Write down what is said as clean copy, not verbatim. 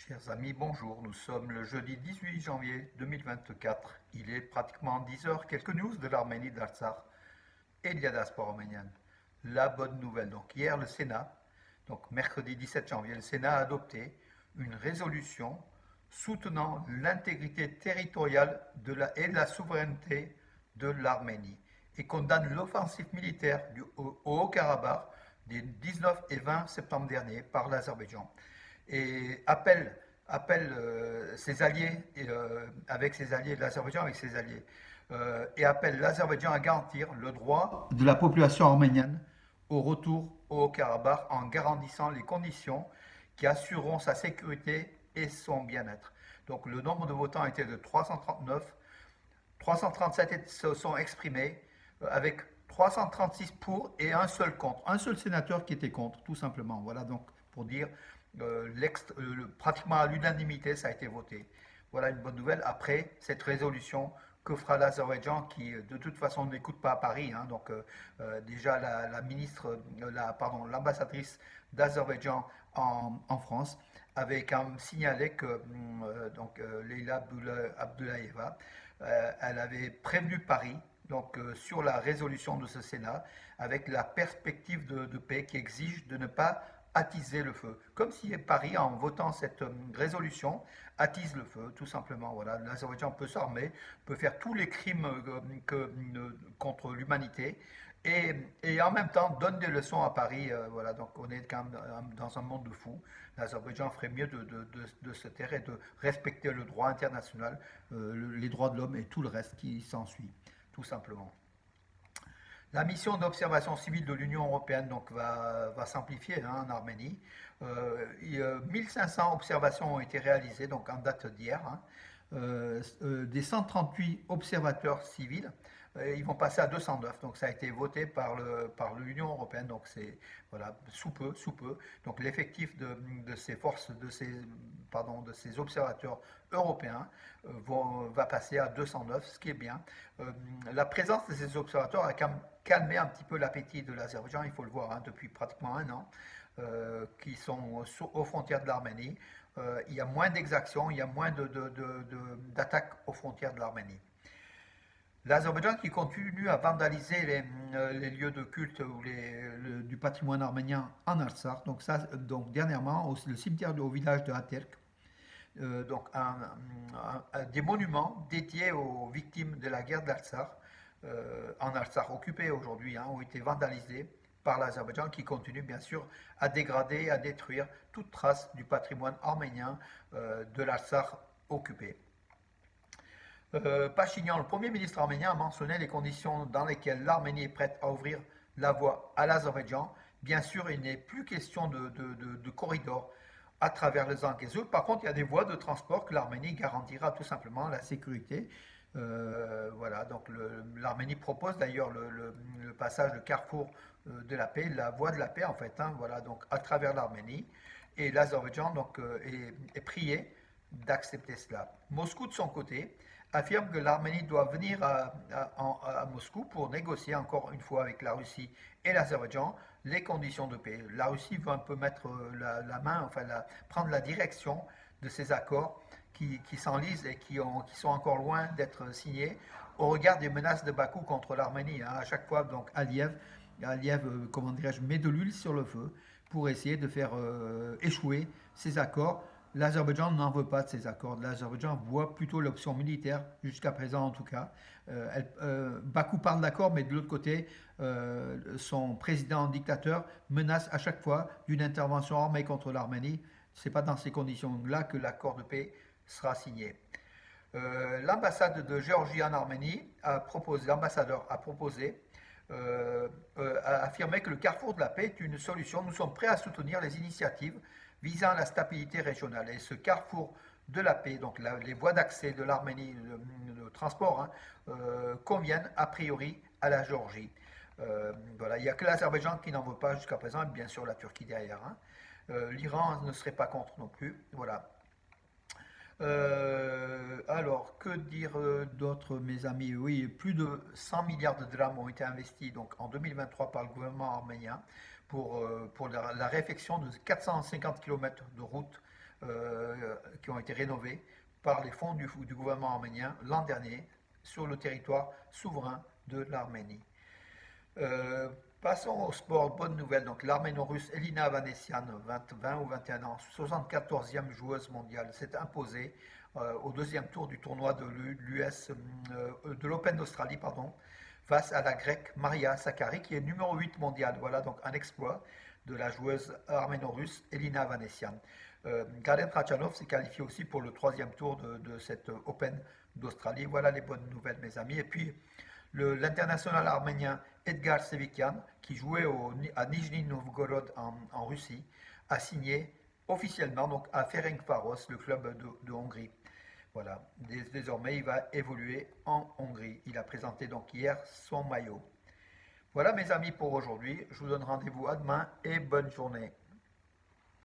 Chers amis, bonjour. Nous sommes le jeudi 18 janvier 2024. Il est pratiquement 10 heures. Quelques news de l'Arménie, de l'Artsakh et de la diaspora arménienne. La bonne nouvelle. Donc hier, le Sénat, donc mercredi 17 janvier, le Sénat a adopté une résolution soutenant l'intégrité territoriale et de la souveraineté de l'Arménie et condamne l'offensive militaire au Haut-Karabakh des 19 et 20 septembre dernier par l'Azerbaïdjan et appelle ses alliés, avec ses alliés, l'Azerbaïdjan avec ses alliés, et appelle l'Azerbaïdjan à garantir le droit de la population arménienne au retour au Karabakh en garantissant les conditions qui assureront sa sécurité et son bien-être. Donc le nombre de votants était de 339, 337 se sont exprimés avec 336 pour et un seul contre. Un seul sénateur qui était contre, tout simplement. Voilà donc pour dire pratiquement à l'unanimité, ça a été voté. Voilà une bonne nouvelle. Après cette résolution, que fera l'Azerbaïdjan qui de toute façon n'écoute pas à Paris, hein, donc déjà la ministre, l'ambassadrice d'Azerbaïdjan en France avait quand même signalé que Leila Abdullayeva, elle avait prévenu Paris donc, sur la résolution de ce Sénat avec la perspective de paix qui exige de ne pas attiser le feu. Comme si Paris, en votant cette résolution, attise le feu, tout simplement. Voilà, l'Azerbaïdjan peut s'armer, peut faire tous les crimes contre l'humanité et en même temps donne des leçons à Paris. Voilà, donc on est quand même dans un monde de fous. L'Azerbaïdjan ferait mieux de se taire et de respecter le droit international, les droits de l'homme et tout le reste qui s'ensuit, tout simplement. La mission d'observation civile de l'Union européenne donc, va s'amplifier en Arménie. 1500 observations ont été réalisées donc, en date d'hier. Des 138 observateurs civils, ils vont passer à 209. Donc ça a été voté par l'Union européenne. Donc c'est voilà, sous peu. Donc l'effectif de ces forces, de ces observateurs européens va passer à 209, ce qui est bien. La présence de ces observateurs a quand même calmé un petit peu l'appétit de l'Azerbaïdjan, il faut le voir, depuis pratiquement un an, qui sont aux frontières de l'Arménie. Il y a moins d'exactions, il y a moins d'attaques aux frontières de l'Arménie. L'Azerbaïdjan qui continue à vandaliser les lieux de culte ou du patrimoine arménien en Artsakh. Donc dernièrement, le cimetière au village de Aterk, des monuments dédiés aux victimes de la guerre d'Artsakh, en Artsakh occupé aujourd'hui, ont été vandalisés par l'Azerbaïdjan qui continue bien sûr à dégrader, à détruire toute trace du patrimoine arménien de l'Artsakh occupé. Pachinian, le Premier ministre arménien, a mentionné les conditions dans lesquelles l'Arménie est prête à ouvrir la voie à l'Azerbaïdjan. Bien sûr, il n'est plus question de corridor à travers le Zangezur. Par contre, il y a des voies de transport que l'Arménie garantira tout simplement la sécurité. Voilà, donc l'Arménie propose d'ailleurs le passage de carrefour de la paix, la voie de la paix en fait, voilà, donc à travers l'Arménie. Et l'Azerbaïdjan donc est prié d'accepter cela. Moscou de son côté affirme que l'Arménie doit venir à Moscou pour négocier encore une fois avec la Russie et l'Azerbaïdjan les conditions de paix. La Russie veut un peu mettre la main, enfin prendre la direction de ces accords qui s'enlisent et qui sont encore loin d'être signés au regard des menaces de Bakou contre l'Arménie. À chaque fois, donc, Aliyev comment dirais-je, met de l'huile sur le feu pour essayer de faire échouer ces accords. L'Azerbaïdjan n'en veut pas de ces accords. L'Azerbaïdjan voit plutôt l'option militaire, jusqu'à présent en tout cas. Bakou parle d'accord, mais de l'autre côté, son président dictateur menace à chaque fois d'une intervention armée contre l'Arménie. Ce n'est pas dans ces conditions-là que l'accord de paix sera signé. L'ambassade de Géorgie en Arménie l'ambassadeur a proposé, a affirmé que le carrefour de la paix est une solution. Nous sommes prêts à soutenir les initiatives visant la stabilité régionale. Et ce carrefour de la paix, donc les voies d'accès de l'Arménie, le transport, conviennent a priori à la Géorgie. Voilà, il n'y a que l'Azerbaïdjan qui n'en veut pas jusqu'à présent, et bien sûr la Turquie derrière. L'Iran ne serait pas contre non plus. Voilà. Alors, que dire d'autre, mes amis? Oui, plus de 100 milliards de dirhams ont été investis donc, en 2023 par le gouvernement arménien pour la réfection de 450 km de routes qui ont été rénovés par les fonds du gouvernement arménien l'an dernier sur le territoire souverain de l'Arménie. Euh, Passons au sport. Bonne nouvelle. Donc, l'arméno-russe Elina Avanesian, 20 ou 21 ans, 74e joueuse mondiale, s'est imposée au deuxième tour du tournoi de l'Open d'Australie, pardon, face à la grecque Maria Sakkari, qui est numéro 8 mondial. Voilà donc un exploit de la joueuse arméno-russe Elina Avanesian. Karen Khachanov s'est qualifié aussi pour le troisième tour de cette Open d'Australie. Voilà les bonnes nouvelles, mes amis. Et puis, l'international arménien Edgar Sevikian, qui jouait à Nijni Novgorod en Russie, a signé officiellement donc, à Ferencváros, le club de Hongrie. Voilà, désormais il va évoluer en Hongrie. Il a présenté donc hier son maillot. Voilà mes amis pour aujourd'hui, je vous donne rendez-vous à demain et bonne journée.